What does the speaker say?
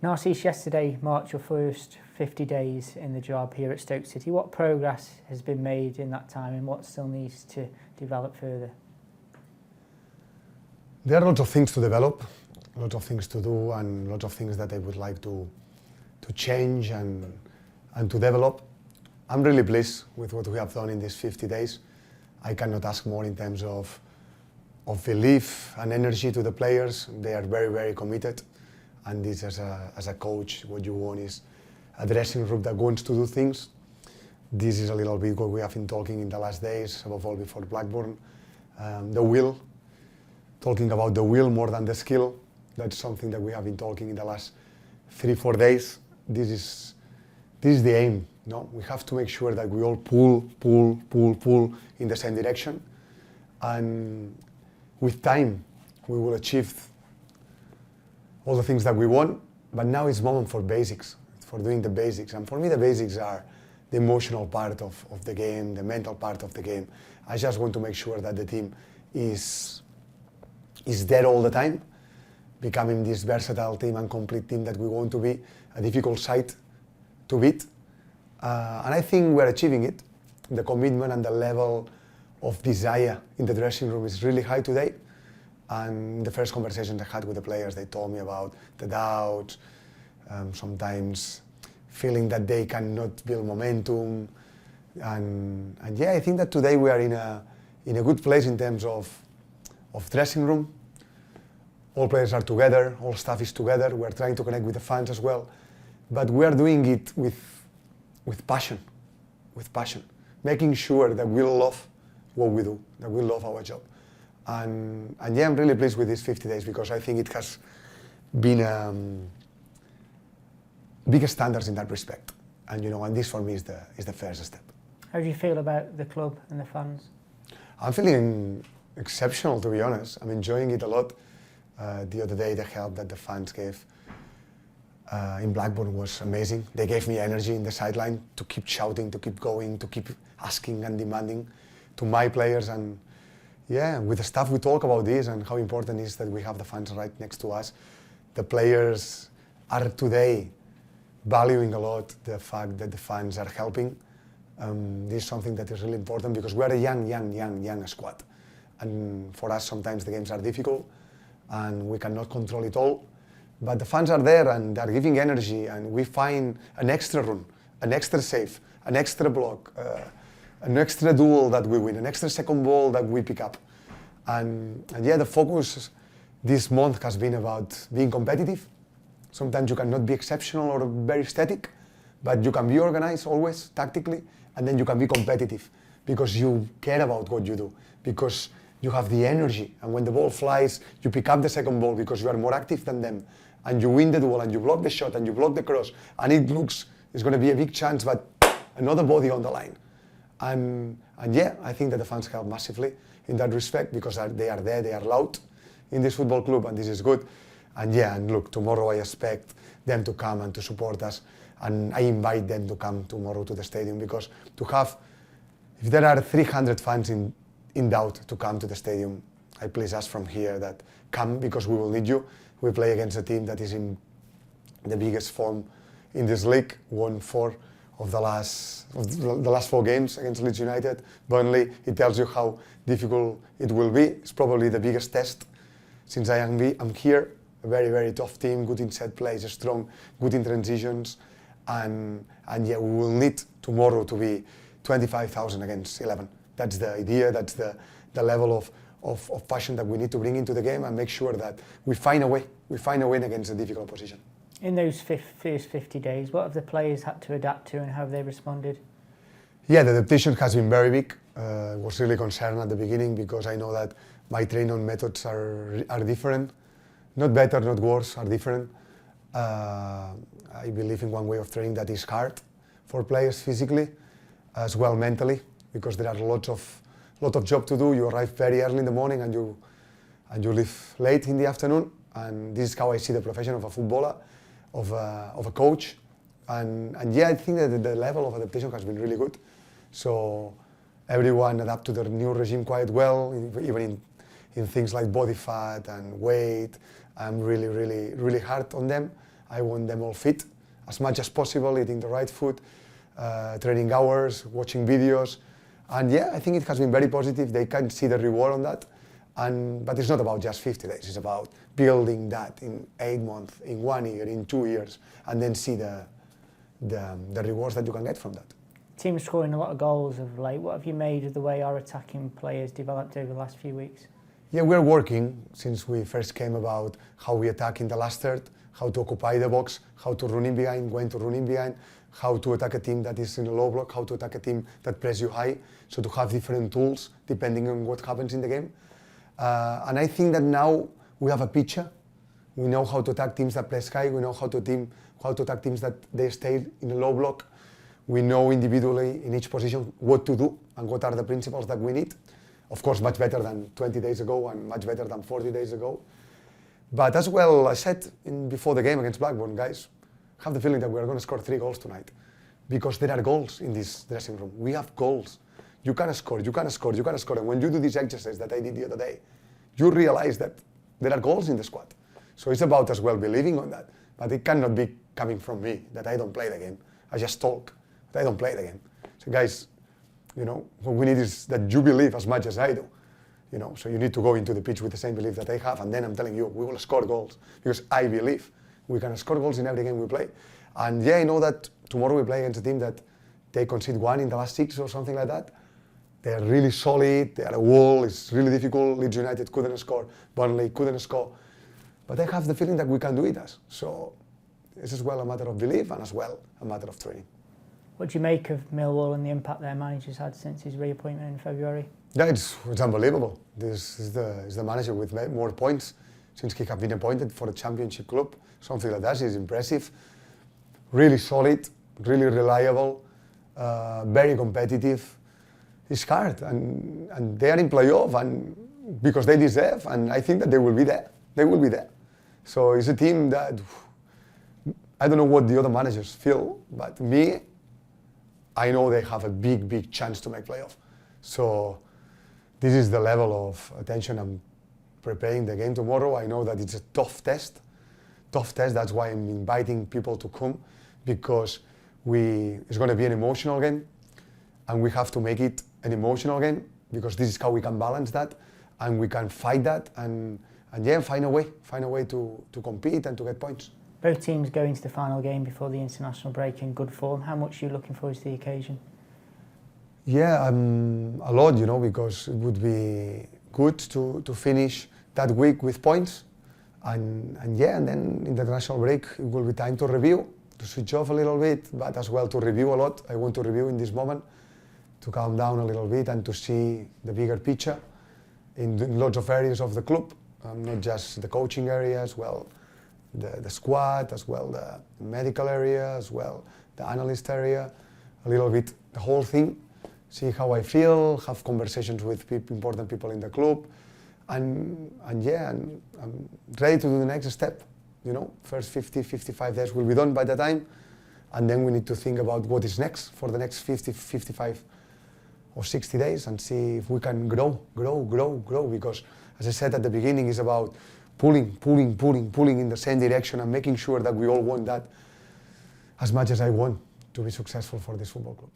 Narcís, yesterday marked your first 50 days in the job here at Stoke City. What progress has been made in that time and what still needs to develop further? There are lots of things to develop, lots of things to do, and lots of things that I would like to change and to develop. I'm really pleased with what we have done in these 50 days. I cannot ask more in terms of belief and energy to the players. They are very, very committed. And this, as a coach, what you want is a dressing room that wants to do things. This is a little bit what we have been talking in the last days, above all before Blackburn. The will, talking about the will more than the skill. That's something that we have been talking in the last 3-4 days. This is the aim. No? We have to make sure that we all pull in the same direction. And with time, we will achieve all the things that we want, but now it's moment for basics, for doing the basics. And for me, the basics are the emotional part of the game, the mental part of the game. I just want to make sure that the team is there all the time, becoming this versatile team and complete team that we want to be, a difficult side to beat. And I think we're achieving it. The commitment and the level of desire in the dressing room is really high today. And the first conversations I had with the players, they told me about the doubts, sometimes feeling that they cannot build momentum. And yeah, I think that today we are in a good place in terms of dressing room. All players are together, all staff is together. We're trying to connect with the fans as well. But we are doing it with passion, making sure that we love what we do, that we love our job. And yeah, I'm really pleased with these 50 days because I think it has been big standards in that respect. And and this for me is the first step. How do you feel about the club and the fans? I'm feeling exceptional, to be honest. I'm enjoying it a lot. The other day, the help that the fans gave in Blackburn was amazing. They gave me energy in the sideline to keep shouting, to keep going, to keep asking and demanding to my players. And yeah, with the staff we talk about this and how important it is that we have the fans right next to us. The players are today valuing a lot the fact that the fans are helping. This is something that is really important because we are a young squad. And for us sometimes the games are difficult and we cannot control it all. But the fans are there and they're giving energy and we find an extra run, an extra save, an extra block, an extra duel that we win, an extra second ball that we pick up. And yeah, the focus this month has been about being competitive. Sometimes you cannot be exceptional or very static, but you can be organized always, tactically, and then you can be competitive because you care about what you do, because you have the energy. And when the ball flies, you pick up the second ball because you are more active than them. And you win the duel, and you block the shot, and you block the cross. And it looks, it's going to be a big chance, but another body on the line. And yeah, I think that the fans help massively in that respect because they are there, they are loud in this football club, and this is good. And yeah, and look, tomorrow I expect them to come and to support us. And I invite them to come tomorrow to the stadium because to have, if there are 300 fans in doubt to come to the stadium, I please ask from here that come because we will need you. We play against a team that is in the biggest form in this league, won 4 of the last 4 games against Leeds United. Burnley, it tells you how difficult it will be. It's probably the biggest test since I'm here. A very, very tough team, good in set plays, strong, good in transitions. And yeah, we will need tomorrow to be 25,000 against 11. That's the idea, that's the level of passion that we need to bring into the game and make sure that we find a win against a difficult opposition. In those first 50 days, what have the players had to adapt to and how have they responded? Yeah, the adaptation has been very big. I was really concerned at the beginning because I know that my training methods are different. Not better, not worse, are different. I believe in one way of training that is hard for players physically as well mentally because there are lot of job to do. You arrive very early in the morning and you leave late in the afternoon. And this is how I see the profession of a footballer, of a coach. And yeah, I think that the level of adaptation has been really good. So everyone adapt to their new regime quite well, even in things like body fat and weight. I'm really hard on them. I want them all fit as much as possible, eating the right food, training hours, watching videos. And yeah, I think it has been very positive. They can see the reward on that. But it's not about just 50 days. It's about building that in 8 months, in 1 year, in 2 years, and then see the rewards that you can get from that. Team scoring a lot of goals of late. What have you made of the way our attacking players developed over the last few weeks? Yeah, we're working since we first came about how we attack in the last third, how to occupy the box, how to run in behind, when to run in behind, how to attack a team that is in a low block, how to attack a team that press you high. So to have different tools depending on what happens in the game. And I think that now we have a picture. We know how to attack teams that press high. We know how to attack teams that they stay in a low block. We know individually in each position what to do and what are the principles that we need. Of course, much better than 20 days ago and much better than 40 days ago. But as well, I said before the game against Blackburn, guys, I have the feeling that we're going to score 3 goals tonight because there are goals in this dressing room. We have goals. You can score, you can score, you can score. And when you do this exercise that I did the other day, you realize that there are goals in the squad. So it's about as well believing on that. But it cannot be coming from me that I don't play the game. I just talk, but I don't play the game. So guys, you know, what we need is that you believe as much as I do. You know, so you need to go into the pitch with the same belief that I have, and then I'm telling you, we will score goals because I believe we can score goals in every game we play. And yeah, I know that tomorrow we play against a team that they concede 1 in the last 6 or something like that. They are really solid, they are a wall, it's really difficult. Leeds United couldn't score, Burnley couldn't score. But I have the feeling that we can do it as. So it's as well a matter of belief and as well a matter of training. What do you make of Millwall and the impact their manager's had since his reappointment in February? Yeah, it's unbelievable. This is the manager with more points since he has been appointed for a championship club. Something like that is impressive. Really solid, really reliable, very competitive. It's hard, and they are in playoff, and because they deserve, and I think that they will be there. They will be there. So it's a team that I don't know what the other managers feel, but me, I know they have a big chance to make playoff. So this is the level of attention I'm preparing the game tomorrow. I know that it's a tough test. That's why I'm inviting people to come, because it's going to be an emotional game, and we have to make it an emotional game, because this is how we can balance that, and we can fight that, and yeah, find a way to compete and to get points. Both teams go into the final game before the international break in good form. How much are you looking forward to the occasion? Yeah, a lot, you know, because it would be good to finish that week with points, and then in the international break it will be time to review, to switch off a little bit, but as well to review a lot. I want to review in this moment, to calm down a little bit and to see the bigger picture in lots of areas of the club, not just the coaching area, as well the squad, as well the medical area, as well the analyst area, a little bit the whole thing, see how I feel, have conversations with important people in the club, and I'm ready to do the next step. You know, first 50, 55 days will be done by the time, and then we need to think about what is next for the next 50, 55 or 60 days and see if we can grow, because as I said at the beginning, it's about pulling in the same direction and making sure that we all want that as much as I want to be successful for this football club.